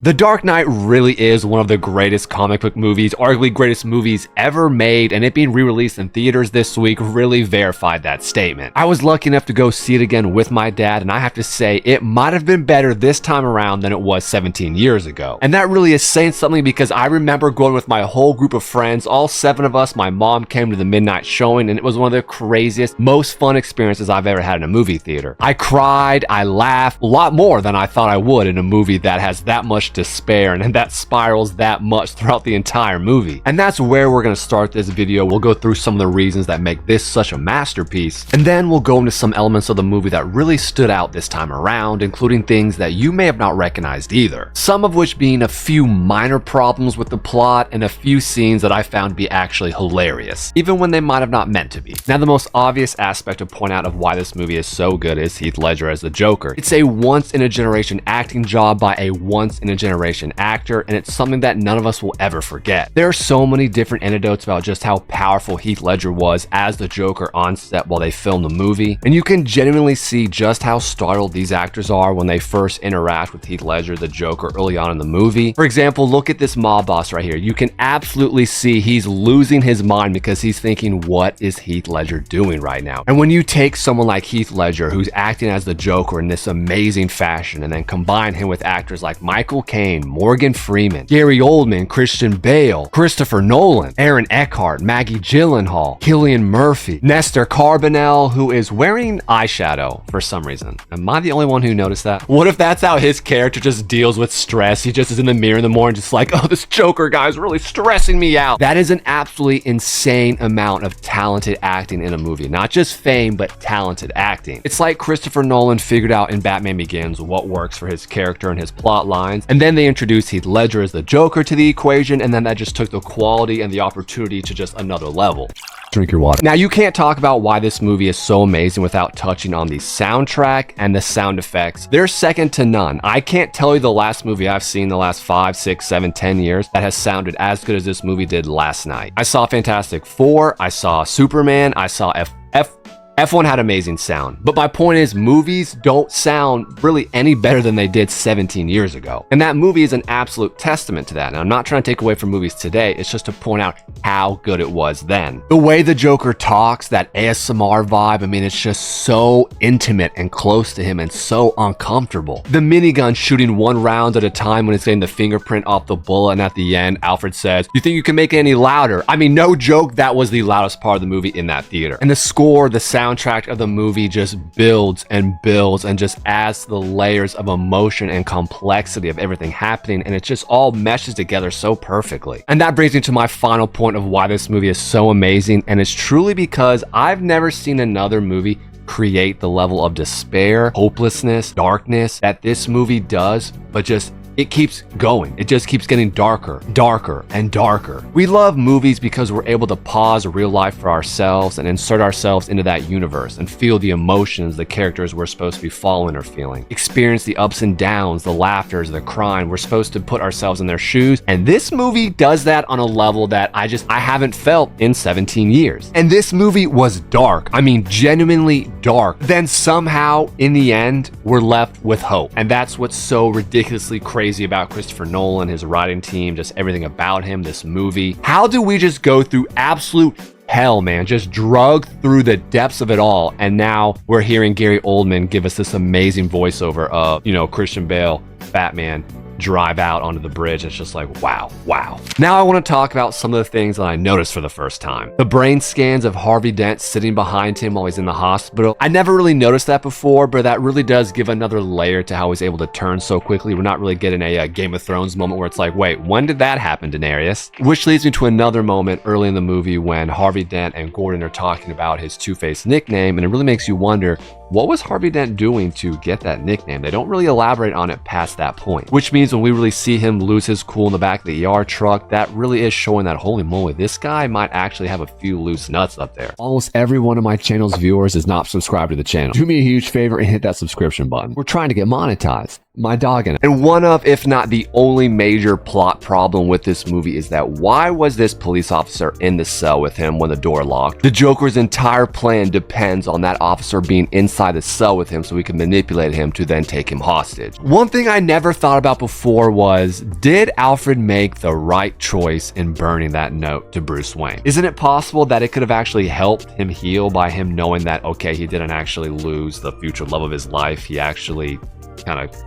The Dark Knight really is one of the greatest comic book movies, arguably greatest movies ever made, and it being re-released in theaters this week really verified that statement. I was lucky enough to go see it again with my dad, and I have to say it might have been better this time around than it was 17 years ago. And that really is saying something because I remember going with my whole group of friends, all 7 of us. My mom came to the midnight showing, and it was one of the craziest, most fun experiences I've ever had in a movie theater. I cried, I laughed, a lot more than I thought I would in a movie that has that much despair and that spirals that much throughout the entire movie. And that's where we're going to start this video. We'll go through some of the reasons that make this such a masterpiece, and then we'll go into some elements of the movie that really stood out this time around, including things that you may have not recognized either. Some of which being a few minor problems with the plot and a few scenes that I found to be actually hilarious, even when they might have not meant to be. Now, the most obvious aspect to point out of why this movie is so good is Heath Ledger as the Joker. It's a once-in-a-generation acting job by a once-in-a-generation actor, and it's something that none of us will ever forget. There are so many different anecdotes about just how powerful Heath Ledger was as the Joker on set while they filmed the movie, and you can genuinely see just how startled these actors are when they first interact with Heath Ledger, the Joker, early on in the movie. For example, look at this mob boss right here. You can absolutely see he's losing his mind because he's thinking, what is Heath Ledger doing right now? And when you take someone like Heath Ledger, who's acting as the Joker in this amazing fashion, and then combine him with actors like Michael Caine, Morgan Freeman, Gary Oldman, Christian Bale, Christopher Nolan, Aaron Eckhart, Maggie Gyllenhaal, Cillian Murphy, Nestor Carbonell, who is wearing eyeshadow for some reason. Am I the only one who noticed that? What if that's how his character just deals with stress? He just is in the mirror in the morning just like, oh, this Joker guy is really stressing me out. That is an absolutely insane amount of talented acting in a movie. Not just fame, but talented acting. It's like Christopher Nolan figured out in Batman Begins what works for his character and his plot lines, and then they introduced Heath Ledger as the Joker to the equation, and then that just took the quality and the opportunity to just another level. Drink your water. Now, you can't talk about why this movie is so amazing without touching on the soundtrack and the sound effects. They're second to none. I can't tell you the last movie I've seen the last 5, 6, 7, 10 years that has sounded as good as this movie did last night. I saw Fantastic Four, I saw Superman, I saw F1 had amazing sound, but my point is movies don't sound really any better than they did 17 years ago. And that movie is an absolute testament to that. And I'm not trying to take away from movies today, it's just to point out how good it was then. The way the Joker talks, that ASMR vibe, I mean, it's just so intimate and close to him and so uncomfortable. The minigun shooting 1 round at a time when it's getting the fingerprint off the bullet, and at the end, Alfred says, "You think you can make it any louder?" I mean, no joke, that was the loudest part of the movie in that theater. And the score, the soundtrack of the movie just builds and builds and just adds to the layers of emotion and complexity of everything happening, and it just all meshes together so perfectly. And that brings me to my final point of why this movie is so amazing, and it's truly because I've never seen another movie create the level of despair, hopelessness, darkness that this movie does, but just it keeps going. It just keeps getting darker, darker, and darker. We love movies because we're able to pause real life for ourselves and insert ourselves into that universe and feel the emotions the characters we're supposed to be following are feeling. Experience the ups and downs, the laughters, the crying. We're supposed to put ourselves in their shoes. And this movie does that on a level that I haven't felt in 17 years. And this movie was dark. I mean, genuinely dark. Then somehow, in the end, we're left with hope. And that's what's so ridiculously crazy about Christopher Nolan, his writing team, just everything about him, this movie. How do we just go through absolute hell, man, just drug through the depths of it all, and now we're hearing Gary Oldman give us this amazing voiceover of, Christian Bale, Batman, drive out onto the bridge. It's just like, wow. Now I want to talk about some of the things that I noticed for the first time. The brain scans of Harvey Dent sitting behind him while he's in the hospital. I never really noticed that before, but that really does give another layer to how he's able to turn so quickly. We're not really getting a Game of Thrones moment where it's like, wait, when did that happen, Daenerys? Which leads me to another moment early in the movie when Harvey Dent and Gordon are talking about his Two-Face nickname, and it really makes you wonder, what was Harvey Dent doing to get that nickname? They don't really elaborate on it past that point, which means when we really see him lose his cool in the back of the ER truck, that really is showing that, holy moly, this guy might actually have a few loose nuts up there. Almost every one of my channel's viewers is not subscribed to the channel. Do me a huge favor and hit that subscription button. We're trying to get monetized. my dog in it. And one of, if not the only major plot problem with this movie is that why was this police officer in the cell with him when the door locked? The Joker's entire plan depends on that officer being inside the cell with him so he can manipulate him to then take him hostage. One thing I never thought about before was, did Alfred make the right choice in burning that note to Bruce Wayne? Isn't it possible that it could have actually helped him heal by him knowing that, okay, he didn't actually lose the future love of his life, he actually kind of,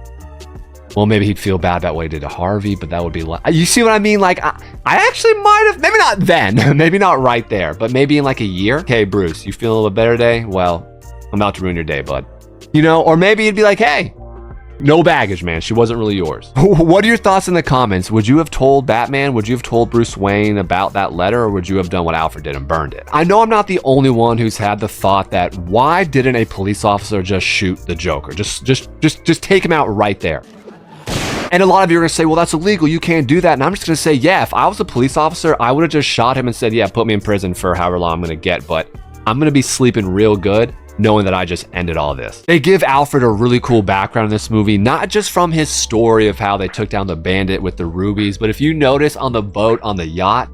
well, maybe he'd feel bad about what he did to Harvey, but that would be like, you see what I mean? Like, I actually might have, maybe not then, maybe not right there, but maybe in like a year. Okay, Bruce, you feeling a little better today? Well, I'm about to ruin your day, bud. You know, or maybe he'd be like, hey, no baggage, man. She wasn't really yours. What are your thoughts in the comments? Would you have told Batman? Would you have told Bruce Wayne about that letter? Or would you have done what Alfred did and burned it? I know I'm not the only one who's had the thought that why didn't a police officer just shoot the Joker? Just take him out right there. And a lot of you are going to say, well, that's illegal. You can't do that. And I'm just going to say, yeah, if I was a police officer, I would have just shot him and said, yeah, put me in prison for however long I'm going to get. But I'm going to be sleeping real good knowing that I just ended all this. They give Alfred a really cool background in this movie, not just from his story of how they took down the bandit with the rubies, but if you notice on the boat, on the yacht,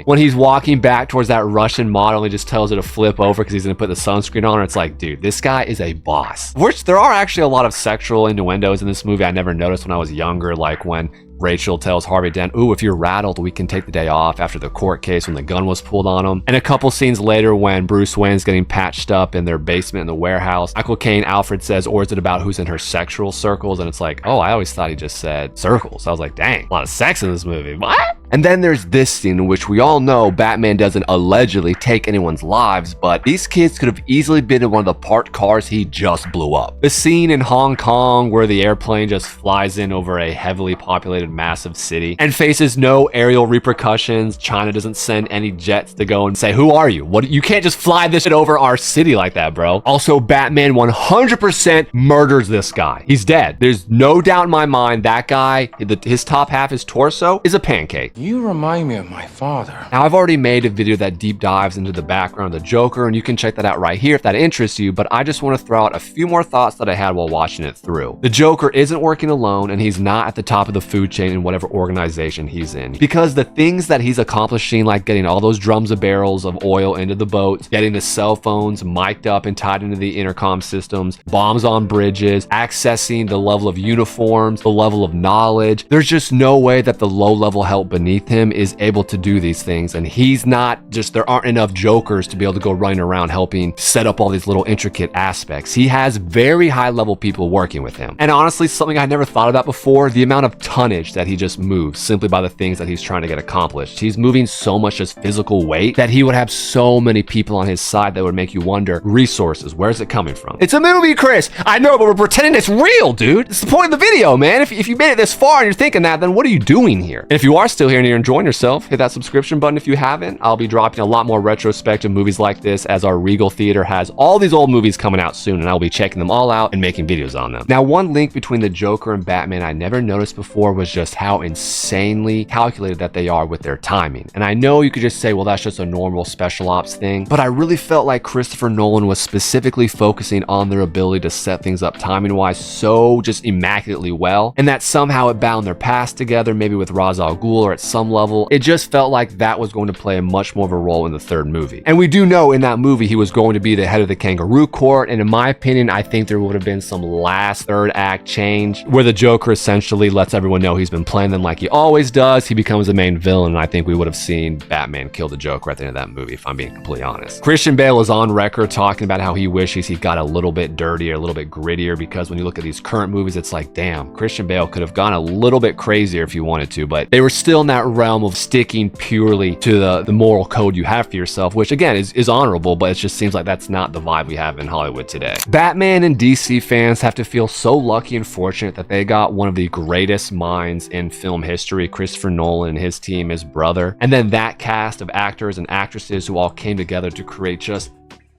when he's walking back towards that Russian model, he just tells her to flip over because he's going to put the sunscreen on her. It's like, dude, this guy is a boss. Which there are actually a lot of sexual innuendos in this movie I never noticed when I was younger, like when Rachel tells Harvey Dent, ooh, if you're rattled, we can take the day off after the court case when the gun was pulled on him. And a couple scenes later when Bruce Wayne's getting patched up in their basement in the warehouse, Michael Caine, Alfred says, or is it about who's in her sexual circles? And it's like, oh, I always thought he just said circles. I was like, dang, a lot of sex in this movie. What? And then there's this scene in which we all know Batman doesn't allegedly take anyone's lives, but these kids could have easily been in one of the parked cars he just blew up. The scene in Hong Kong where the airplane just flies in over a heavily populated massive city and faces no aerial repercussions. China doesn't send any jets to go and say, who are you? What? You can't just fly this shit over our city like that, bro. Also, Batman 100% murders this guy. He's dead. There's no doubt in my mind that guy, his top half, his torso, is a pancake. You remind me of my father. Now, I've already made a video that deep dives into the background of the Joker, and you can check that out right here if that interests you, but I just want to throw out a few more thoughts that I had while watching it through. The Joker isn't working alone, and he's not at the top of the food chain in whatever organization he's in. Because the things that he's accomplishing, like getting all those drums of barrels of oil into the boat, getting the cell phones mic'd up and tied into the intercom systems, bombs on bridges, accessing the level of uniforms, the level of knowledge, there's just no way that the low-level help beneath him is able to do these things. And he's not just, there aren't enough Jokers to be able to go running around helping set up all these little intricate aspects. He has very high-level people working with him. And honestly, something I never thought about before, the amount of tonnage that he just moves simply by the things that he's trying to get accomplished. He's moving so much just physical weight that he would have so many people on his side that would make you wonder, resources, where's it coming from? It's a movie, Chris. I know, but we're pretending it's real, dude. It's the point of the video, man. If you made it this far and you're thinking that, then what are you doing here? And if you are still here and you're enjoying yourself, hit that subscription button if you haven't. I'll be dropping a lot more retrospective movies like this as our Regal Theater has all these old movies coming out soon, and I'll be checking them all out and making videos on them. Now, one link between the Joker and Batman I never noticed before was just how insanely calculated that they are with their timing. And I know you could just say, well, that's just a normal special ops thing, but I really felt like Christopher Nolan was specifically focusing on their ability to set things up timing-wise so just immaculately well, and that somehow it bound their past together, maybe with Ra's al Ghul, or at some level, it just felt like that was going to play a much more of a role in the third movie. And we do know in that movie he was going to be the head of the Kangaroo Court, and in my opinion, I think there would have been some last third act change where the Joker essentially lets everyone know he's been playing them like he always does. He becomes the main villain, and I think we would have seen Batman kill the Joker at the end of that movie, if I'm being completely honest. Christian Bale is on record talking about how he wishes he got a little bit dirtier, a little bit grittier, because when you look at these current movies, it's like, damn, Christian Bale could have gone a little bit crazier if he wanted to, but they were still in that realm of sticking purely to the moral code you have for yourself, which again is honorable, but it just seems like that's not the vibe we have in Hollywood today. Batman and DC fans have to feel so lucky and fortunate that they got one of the greatest minds in film history, Christopher Nolan and his team, his brother, and then that cast of actors and actresses who all came together to create just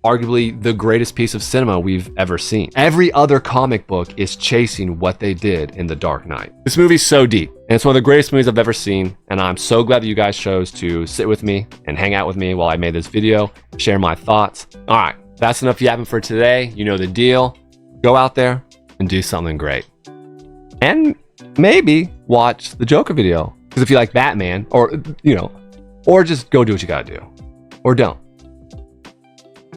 arguably the greatest piece of cinema we've ever seen. Every other comic book is chasing what they did in The Dark Knight. This movie's so deep, and it's one of the greatest movies I've ever seen, and I'm so glad that you guys chose to sit with me and hang out with me while I made this video, share my thoughts. All right, that's enough yapping for today. You know the deal. Go out there and do something great. And maybe watch the Joker video. Because if you like Batman, or, or just go do what you gotta do. Or don't.